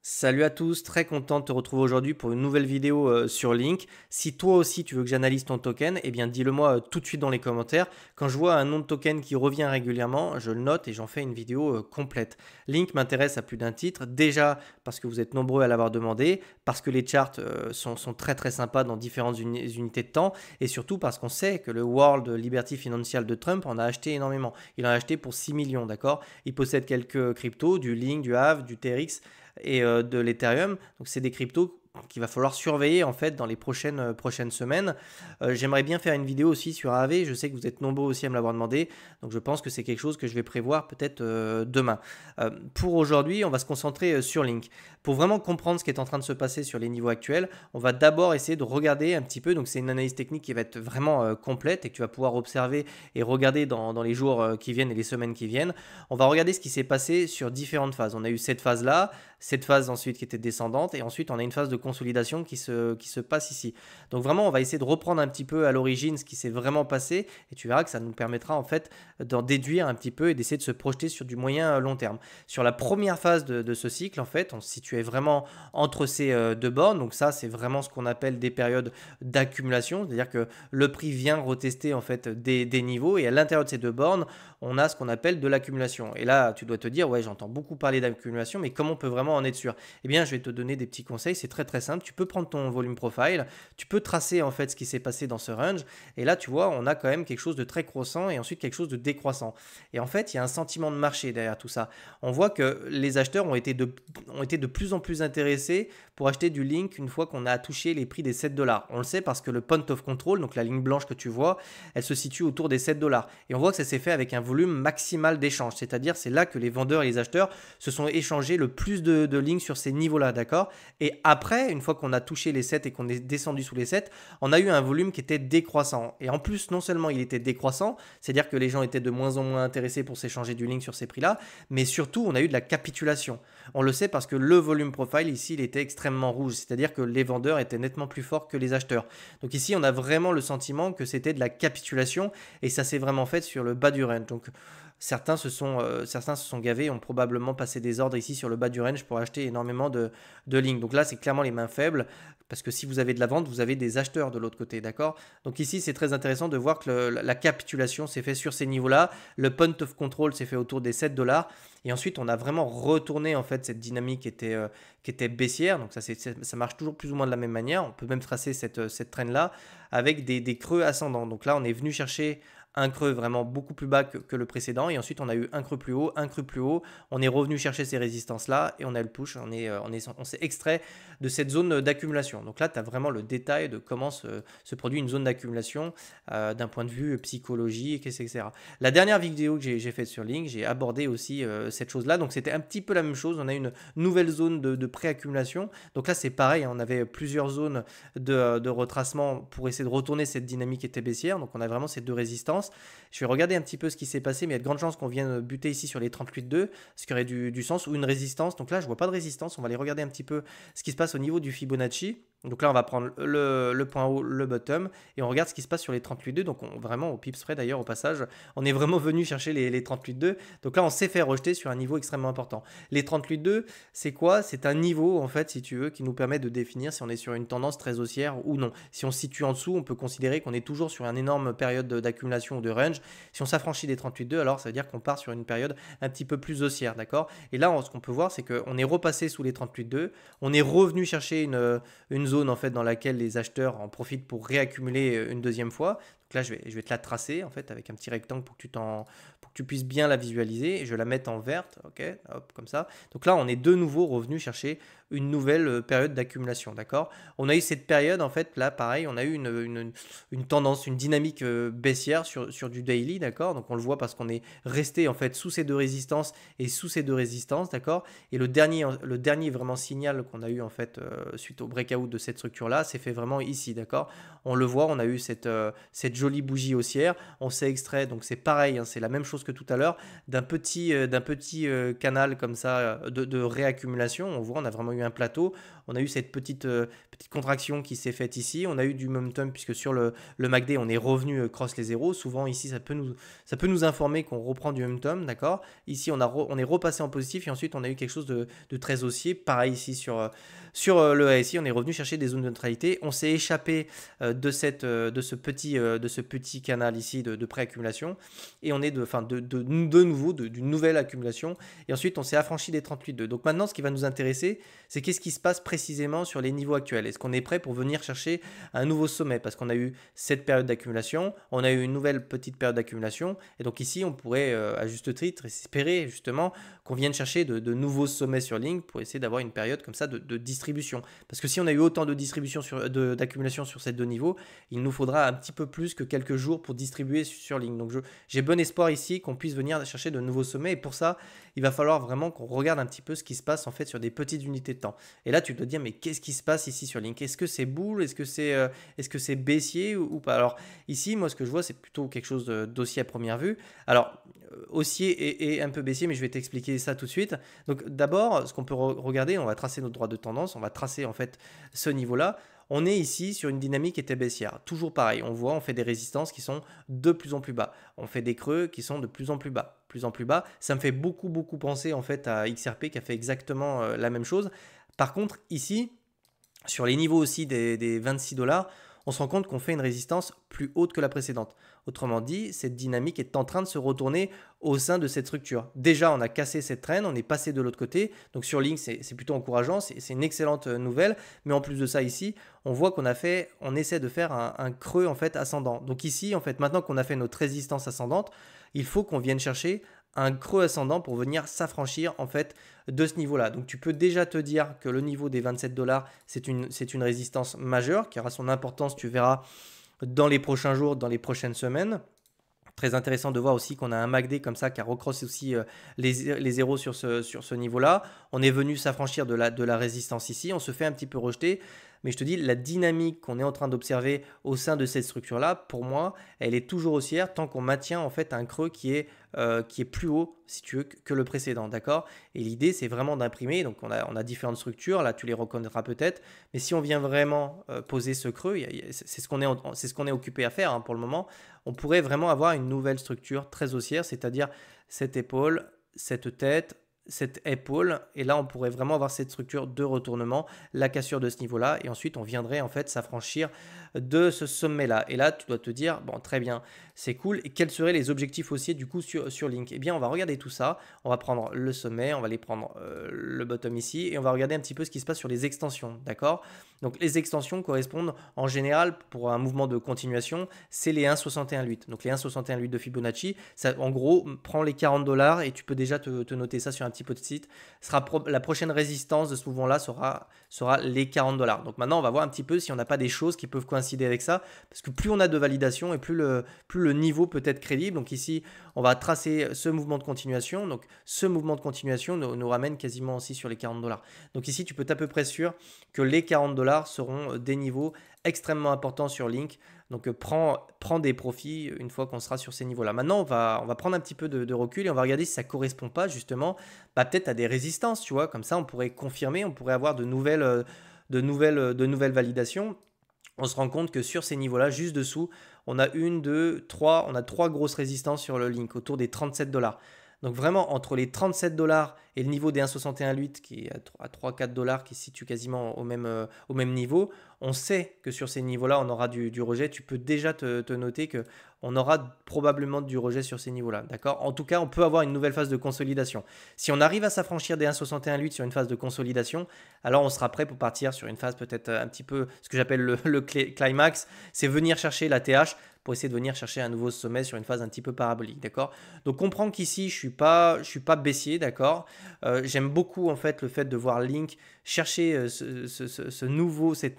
Salut à tous, très content de te retrouver aujourd'hui pour une nouvelle vidéo sur Link. Si toi aussi tu veux que j'analyse ton token, eh bien dis-le moi tout de suite dans les commentaires. Quand je vois un nom de token qui revient régulièrement, je le note et j'en fais une vidéo complète. Link m'intéresse à plus d'un titre, déjà parce que vous êtes nombreux à l'avoir demandé, parce que les charts sont très très sympas dans différentes unités de temps, et surtout parce qu'on sait que le World Liberty Financial de Trump en a acheté énormément. Il en a acheté pour 6 millions, d'accord? Il possède quelques cryptos, du Link, du Aave, du TRX et de l'Ethereum. Donc c'est des cryptos qu'il va falloir surveiller en fait dans les prochaines semaines. J'aimerais bien faire une vidéo aussi sur AAV, je sais que vous êtes nombreux aussi à me l'avoir demandé, donc je pense que c'est quelque chose que je vais prévoir peut-être demain. Pour aujourd'hui, on va se concentrer sur Link. Pour vraiment comprendre ce qui est en train de se passer sur les niveaux actuels, on va d'abord essayer de regarder un petit peu, donc c'est une analyse technique qui va être vraiment complète et que tu vas pouvoir observer et regarder dans les jours qui viennent et les semaines qui viennent. On va regarder ce qui s'est passé sur différentes phases. On a eu cette phase ensuite qui était descendante, et ensuite on a une phase de consolidation qui se passe ici. Donc vraiment on va essayer de reprendre un petit peu à l'origine ce qui s'est vraiment passé, et tu verras que ça nous permettra en fait d'en déduire un petit peu et d'essayer de se projeter sur du moyen long terme. Sur la première phase de ce cycle, en fait, on se situait vraiment entre ces deux bornes, donc ça c'est vraiment ce qu'on appelle des périodes d'accumulation, c'est-à-dire que le prix vient retester en fait des niveaux, et à l'intérieur de ces deux bornes, on a ce qu'on appelle de l'accumulation. Et là, tu dois te dire, ouais, j'entends beaucoup parler d'accumulation, mais comment on peut vraiment en être sûr? Eh bien, je vais te donner des petits conseils, c'est très très simple. Tu peux prendre ton volume profile, tu peux tracer en fait ce qui s'est passé dans ce range, et là, tu vois, on a quand même quelque chose de très croissant et ensuite quelque chose de décroissant. Et en fait, il y a un sentiment de marché derrière tout ça. On voit que les acheteurs ont été de plus en plus intéressés pour acheter du Link une fois qu'on a touché les prix des 7 dollars. On le sait parce que le point of control, donc la ligne blanche que tu vois, elle se situe autour des 7 dollars. Et on voit que ça s'est fait avec un volume maximal d'échange, c'est-à-dire c'est là que les vendeurs et les acheteurs se sont échangés le plus de lignes sur ces niveaux-là, d'accord? Et après, une fois qu'on a touché les 7 et qu'on est descendu sous les 7, on a eu un volume qui était décroissant. Et en plus, non seulement il était décroissant, c'est-à-dire que les gens étaient de moins en moins intéressés pour s'échanger du Link sur ces prix-là, mais surtout, on a eu de la capitulation. On le sait parce que le volume profile ici, il était extrêmement rouge, c'est-à-dire que les vendeurs étaient nettement plus forts que les acheteurs. Donc ici, on a vraiment le sentiment que c'était de la capitulation, et ça s'est vraiment fait sur le bas du range. Donc certains se sont gavés et ont probablement passé des ordres ici sur le bas du range pour acheter énormément de lignes. Donc là, c'est clairement les mains faibles, parce que si vous avez de la vente, vous avez des acheteurs de l'autre côté, d'accord? Donc ici, c'est très intéressant de voir que la capitulation s'est fait sur ces niveaux-là. Le point of control s'est fait autour des 7 dollars. Et ensuite, on a vraiment retourné en fait cette dynamique qui était baissière. Donc ça marche toujours plus ou moins de la même manière. On peut même tracer cette trend-là avec des creux ascendants. Donc là, on est venu chercher un creux vraiment beaucoup plus bas que le précédent, et ensuite on a eu un creux plus haut, un creux plus haut, on est revenu chercher ces résistances là et on a le push, on s'est extrait de cette zone d'accumulation. Donc là tu as vraiment le détail de comment se produit une zone d'accumulation d'un point de vue psychologique, etc. La dernière vidéo que j'ai faite sur Link, j'ai abordé aussi cette chose là, donc c'était un petit peu la même chose, on a une nouvelle zone de préaccumulation. Donc là c'est pareil, on avait plusieurs zones de retracement pour essayer de retourner cette dynamique qui était baissière, donc on a vraiment ces deux résistances. Je vais regarder un petit peu ce qui s'est passé, mais il y a de grandes chances qu'on vienne buter ici sur les 38,2, ce qui aurait du sens, ou une résistance. Donc là, je vois pas de résistance. On va aller regarder un petit peu ce qui se passe au niveau du Fibonacci. Donc là, on va prendre le point haut, le bottom, et on regarde ce qui se passe sur les 38,2. Donc vraiment, au pips près d'ailleurs, au passage, on est vraiment venu chercher les 38,2. Donc là, on s'est fait rejeter sur un niveau extrêmement important. Les 38,2, c'est quoi? C'est un niveau, en fait, si tu veux, qui nous permet de définir si on est sur une tendance très haussière ou non. Si on se situe en dessous, on peut considérer qu'on est toujours sur une énorme période d'accumulation ou de range. Si on s'affranchit des 38,2, alors ça veut dire qu'on part sur une période un petit peu plus haussière, d'accord? Et là, ce qu'on peut voir, c'est qu'on est repassé sous les 38,2, on est revenu chercher une zone en fait dans laquelle les acheteurs en profitent pour réaccumuler une deuxième fois. Donc là, je vais te la tracer en fait avec un petit rectangle pour que tu puisses bien la visualiser. Et je vais la mettre en verte, ok, hop, comme ça. Donc là, on est de nouveau revenu chercher une nouvelle période d'accumulation, d'accord? On a eu cette période, en fait, là, pareil, on a eu une tendance, une dynamique baissière sur du daily, d'accord? Donc on le voit parce qu'on est resté, en fait, sous ces deux résistances et sous ces deux résistances, d'accord? Et le dernier vraiment signal qu'on a eu, en fait, suite au breakout de cette structure-là, c'est fait vraiment ici, d'accord? On le voit, on a eu cette jolie bougie haussière. On s'est extrait, donc c'est pareil, hein, c'est la même chose que tout à l'heure, d'un petit canal comme ça de réaccumulation. On voit, on a vraiment eu un plateau. On a eu cette petite contraction qui s'est faite ici. On a eu du momentum puisque sur le MACD, on est revenu cross les zéros. Souvent ici, ça peut nous informer qu'on reprend du momentum, d'accord. Ici, on est repassé en positif et ensuite, on a eu quelque chose de très haussier. Pareil ici sur le ASI, on est revenu chercher des zones de neutralité. On s'est échappé de ce petit canal ici de préaccumulation et on est de nouveau d'une nouvelle accumulation. Et ensuite, on s'est affranchi des 38,2. Donc maintenant, ce qui va nous intéresser, c'est qu'est-ce qui se passe précisément sur les niveaux actuels. Est-ce qu'on est prêt pour venir chercher un nouveau sommet? Parce qu'on a eu cette période d'accumulation, on a eu une nouvelle petite période d'accumulation. Et donc ici, on pourrait, à juste titre, espérer justement qu'on vienne chercher de nouveaux sommets sur Link pour essayer d'avoir une période comme ça de distribution. Parce que si on a eu autant de distribution d'accumulation sur ces deux niveaux, il nous faudra un petit peu plus que quelques jours pour distribuer sur Link. Donc j'ai bon espoir ici qu'on puisse venir chercher de nouveaux sommets. Et pour ça, il va falloir vraiment qu'on regarde un petit peu ce qui se passe en fait sur des petites unités de temps. Et là, tu te dis, mais qu'est-ce qui se passe ici sur Link? Est-ce que c'est bull? Est-ce que c'est baissier ou pas? Alors ici, moi, ce que je vois, c'est plutôt quelque chose d'haussier à première vue. Alors, haussier et un peu baissier, mais je vais t'expliquer ça tout de suite. Donc d'abord, ce qu'on peut regarder, on va tracer notre droit de tendance, on va tracer en fait ce niveau-là. On est ici sur une dynamique qui était baissière. Toujours pareil, on voit, on fait des résistances qui sont de plus en plus bas. On fait des creux qui sont de plus en plus bas. Plus en plus bas. Ça me fait beaucoup penser en fait à XRP qui a fait exactement la même chose. Par contre, ici, sur les niveaux aussi des 26 $, on se rend compte qu'on fait une résistance plus haute que la précédente. Autrement dit, cette dynamique est en train de se retourner au sein de cette structure. Déjà, on a cassé cette traîne, on est passé de l'autre côté. Donc sur Link, c'est plutôt encourageant, c'est une excellente nouvelle. Mais en plus de ça, ici, on voit on essaie de faire un creux en fait ascendant. Donc ici, en fait, maintenant qu'on a fait notre résistance ascendante, il faut qu'on vienne chercher un creux ascendant pour venir s'affranchir en fait de ce niveau-là. Donc tu peux déjà te dire que le niveau des 27 $, c'est une résistance majeure qui aura son importance, tu verras, dans les prochains jours, dans les prochaines semaines. Très intéressant de voir aussi qu'on a un MACD comme ça qui a recrossé aussi les zéros sur ce niveau-là. On est venu s'affranchir de la résistance ici. On se fait un petit peu rejeter. Mais je te dis, la dynamique qu'on est en train d'observer au sein de cette structure-là, pour moi, elle est toujours haussière tant qu'on maintient en fait un creux qui est plus haut, si tu veux, que le précédent, d'accord? Et l'idée, c'est vraiment d'imprimer. Donc, on a différentes structures. Là, tu les reconnaîtras peut-être. Mais si on vient vraiment poser ce creux, c'est ce qu'on est occupé à faire hein, pour le moment. On pourrait vraiment avoir une nouvelle structure très haussière, c'est-à-dire cette épaule, cette tête, cette épaule, et là on pourrait vraiment avoir cette structure de retournement, la cassure de ce niveau-là, et ensuite on viendrait en fait s'affranchir de ce sommet-là. Et là tu dois te dire, bon très bien, c'est cool, et quels seraient les objectifs haussiers du coup sur Link? Eh bien on va regarder tout ça, on va prendre le sommet, on va aller prendre le bottom ici, et on va regarder un petit peu ce qui se passe sur les extensions, d'accord? Donc les extensions correspondent en général pour un mouvement de continuation, c'est les 1,618. Donc les 1,618 de Fibonacci, ça en gros prend les 40 $ et tu peux déjà te noter ça sur un petit peu de site. La prochaine résistance de ce mouvement-là sera les 40 $. Donc maintenant on va voir un petit peu si on n'a pas des choses qui peuvent coïncider avec ça, parce que plus on a de validation et plus le niveau peut être crédible. Donc ici on va tracer ce mouvement de continuation. Donc ce mouvement de continuation nous ramène quasiment aussi sur les 40 $. Donc ici tu peux être à peu près sûr que les 40 $ seront des niveaux extrêmement importants sur Link. Donc prends des profits une fois qu'on sera sur ces niveaux-là. Maintenant, on va prendre un petit peu de recul et on va regarder si ça ne correspond pas justement peut-être à des résistances, tu vois. Comme ça, on pourrait confirmer, on pourrait avoir de nouvelles validations. On se rend compte que sur ces niveaux-là, juste dessous, on a trois grosses résistances sur le Link autour des 37 $. Donc vraiment, entre les 37 $ et le niveau des 1,618 qui est à 3-4 $ qui se situe quasiment au même niveau, on sait que sur ces niveaux-là, on aura du rejet. Tu peux déjà te noter qu'on aura probablement du rejet sur ces niveaux-là. D'accord? En tout cas, on peut avoir une nouvelle phase de consolidation. Si on arrive à s'affranchir des 1,618 sur une phase de consolidation, alors on sera prêt pour partir sur une phase peut-être un petit peu, ce que j'appelle le climax, c'est venir chercher la TH pour essayer de venir chercher un nouveau sommet sur une phase un petit peu parabolique, d'accord? Donc comprends qu'ici, je suis pas baissier, d'accord? J'aime beaucoup en fait le fait de voir Link chercher cette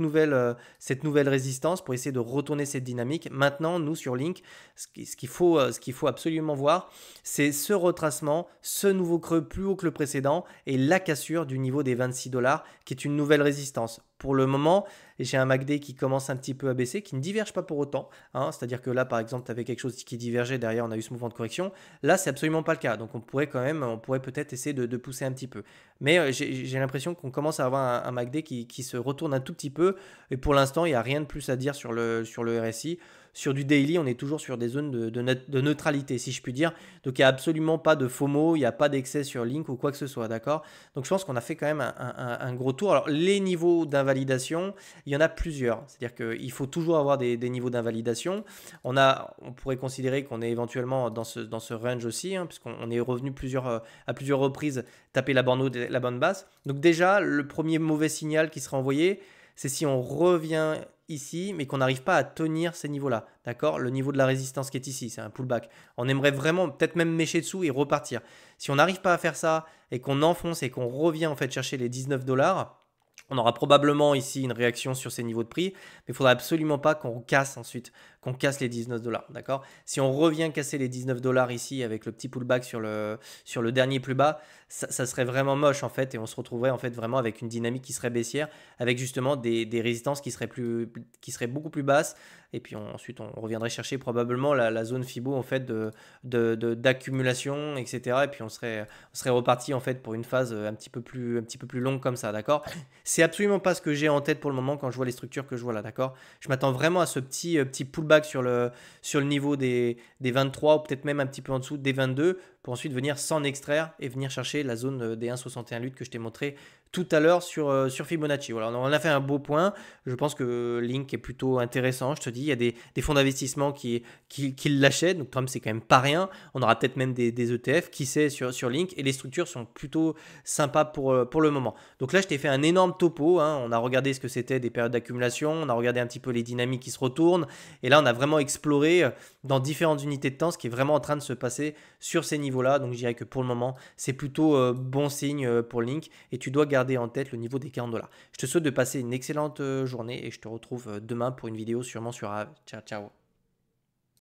nouvelle résistance pour essayer de retourner cette dynamique. Maintenant, nous sur Link, ce qu'il faut absolument voir, c'est ce retracement, ce nouveau creux plus haut que le précédent et la cassure du niveau des 26 $ qui est une nouvelle résistance. pour le moment, j'ai un MACD qui commence un petit peu à baisser, qui ne diverge pas pour autant, hein. C'est-à-dire que là, par exemple, tu avais quelque chose qui divergeait, derrière, on a eu ce mouvement de correction. Là, c'est absolument pas le cas. Donc, on pourrait peut-être essayer de pousser un petit peu. Mais j'ai l'impression qu'on commence à avoir un MACD qui se retourne un tout petit peu. Et pour l'instant, il n'y a rien de plus à dire sur le RSI. Sur du daily, on est toujours sur des zones de neutralité, si je puis dire. Donc, il n'y a absolument pas de FOMO, il n'y a pas d'excès sur Link ou quoi que ce soit, d'accord? Donc, je pense qu'on a fait quand même un gros tour. Alors, les niveaux d'invalidation, il y en a plusieurs. C'est-à-dire qu'il faut toujours avoir des niveaux d'invalidation. On pourrait considérer qu'on est éventuellement dans ce range aussi, hein, puisqu'on est revenu à plusieurs reprises taper la borne haute et la borne basse. Donc, déjà, le premier mauvais signal qui sera envoyé, c'est si on revient ici, mais qu'on n'arrive pas à tenir ces niveaux-là. D'accord? Le niveau de la résistance qui est ici, c'est un pullback. On aimerait vraiment peut-être même mécher dessous et repartir. Si on n'arrive pas à faire ça et qu'on enfonce et qu'on revient en fait chercher les 19 $, on aura probablement ici une réaction sur ces niveaux de prix, mais il ne faudra absolument pas qu'on casse ensuite, qu'on casse les 19 $. D'accord? Si on revient casser les 19 $ ici avec le petit pullback sur le dernier plus bas, ça serait vraiment moche en fait, et on se retrouverait en fait vraiment avec une dynamique qui serait baissière, avec justement des résistances qui seraient beaucoup plus basses, et puis ensuite on reviendrait chercher probablement la zone Fibo en fait d'accumulation, etc. Et puis on serait reparti en fait pour une phase un petit peu plus longue comme ça, d'accord? C'est absolument pas ce que j'ai en tête pour le moment quand je vois les structures que je vois là, d'accord? Je m'attends vraiment à ce petit pullback sur le niveau des 23, ou peut-être même un petit peu en dessous des 22, pour ensuite venir s'en extraire et venir chercher la zone des 1,61 que je t'ai montré tout à l'heure sur Fibonacci. Voilà, on a fait un beau point. Je pense que Link est plutôt intéressant. Je te dis, il y a des fonds d'investissement qui l'achètent. Donc, Trump, c'est quand même pas rien. On aura peut-être même des ETF, qui sait, sur Link. Et les structures sont plutôt sympas pour le moment. Donc là, je t'ai fait un énorme topo, hein. On a regardé ce que c'était des périodes d'accumulation. On a regardé un petit peu les dynamiques qui se retournent. Et là, on a vraiment exploré dans différentes unités de temps ce qui est vraiment en train de se passer sur ces niveaux-là. Donc, je dirais que pour le moment, c'est plutôt bon signe pour Link. Et tu dois garder en tête le niveau des 40 $. Je te souhaite de passer une excellente journée et je te retrouve demain pour une vidéo sûrement sur AVE. Ciao, ciao.